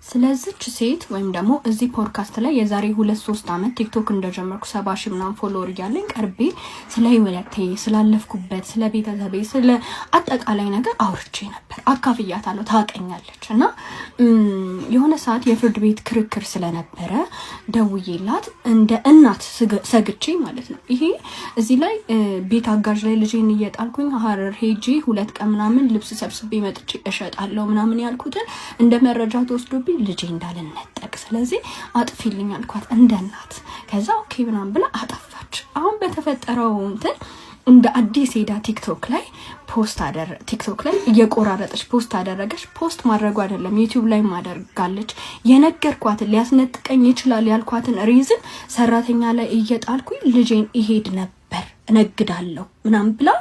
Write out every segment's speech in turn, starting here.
ስለዚህች ሴት ወይም ደግሞ እዚህ ፖድካስት ላይ የዛሬ 2-3 አመት ቲክቶክ እንደጀመርኩ 70 ሺህ ምናምን ፎሎወር ያለኝ ቀርቤ ስለ ህይወቴ ስላለፍኩበት ስለ ቤተሰቤ ስለ አጠቃላይ ነገር አውርቼ ነበር አካፍያታለሁ ታቀኛለች እና የሆነ ሰዓት የፍርድ ቤት ክርክር ስለነበረ ደውዬላት እንደ እናት ሰግቼ ማለት ነው ይሄ እዚህ ላይ ቤት አጋዥ ላይ ልጄን እየጣልኩኝ ሀረር ሄጂ 2 ቀን ምናምን ልብስ ሰብስቤ መጥቼ እሸጣለሁ ምናምን ያልኩትን እንደ መረጃ ተወስዶብኝ ልጄ እንዳልነጠቅ ስለዚህ አጥፊልኝ አልኳት እንደ እናት ከዛ ኦኬ ምናምን ብላ አጠፋች አሁን በተፈጠረው እንደ አዲስ ሄዳ ቲክቶክ ላይ ቲክቶክ ላይ እየቆራረጠች ፖስት አደረገች ፖስት ማድረጉ አይደለም ዩቲዩብ ላይ ማደርጋለች የነገርኳትን ሊያስነጥቀኝ ይችላል ያልኳትን ሪዝን ሰራተኛ ላይ እየጣልኩኝ ልጄን ይሄድ ነበር እነግዳለሁ ምናምን ብላ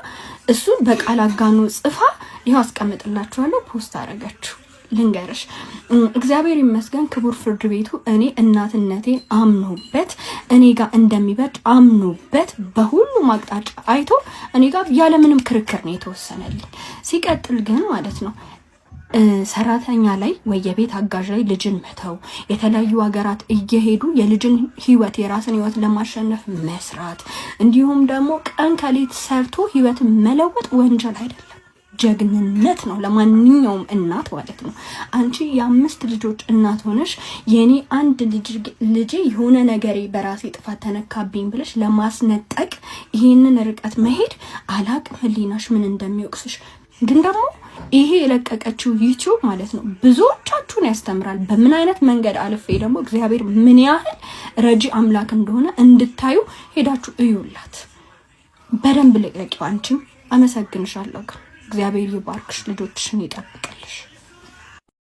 እሱን በቃል አጋኖ ጽፋ ይሄው አስቀምጥላችኋለሁ ፖስት አደረገችው ልንገርሽ እግዚአብሔር ይመስገን ክቡር ፍርድ ቤቱ እኔ እናትነቴን አምኖበት እኔ ጋር እንደሚበድ አምኖበት በሁሉ ማቅጣጫ አይቶ እኔ ጋር ያለ ምንም ክርክር ነው የተወሰነልኝ ሲቀጥል ግን ማለት ነው ሰራተኛ ላይ ወይ የቤት አጋዥ ላይ ልጅን መተው የተለያዩ ሀገራት እየሄዱ የልጅን ህይወት የራስን ህይወት ለማሸነፍ መስራት እንዲሁም ደግሞ ቀን ከሌት ሰርቶ ህይወት መለወጥ ወንጀል አይደለም ጀግንነት ነው ለማንኛውም እናት ማለት ነው አንቺ የ5 ልጆች እናት ሆነሽ የኔ አንድ ልጅ የሆነ ነገሬ በራሴ ጥፋት ተነካብኝ ብለሽ ለማስነጠቅ ይሄንን ርቀት መሄድ አላቅም ህሊናሽ ምን እንደሚወቅስሽ ግን ደግሞ ይሄ የለቀቀችው ዩቲዩብ ማለት ነው ብዙዎቻችሁን ያስተምራል በምን አይነት መንገድ አልፌ ደግሞ እግዚአብሔር ምን ያህል ረጂ አምላክ እንደሆነ እንድታዩ ሄዳችሁ እዩላት በደንብ ልቀቂው አንቺም አመሰግንሻለሁ እግዚአብሔር ይባርክሽ ልጆችሽን ይጠብቅልሽ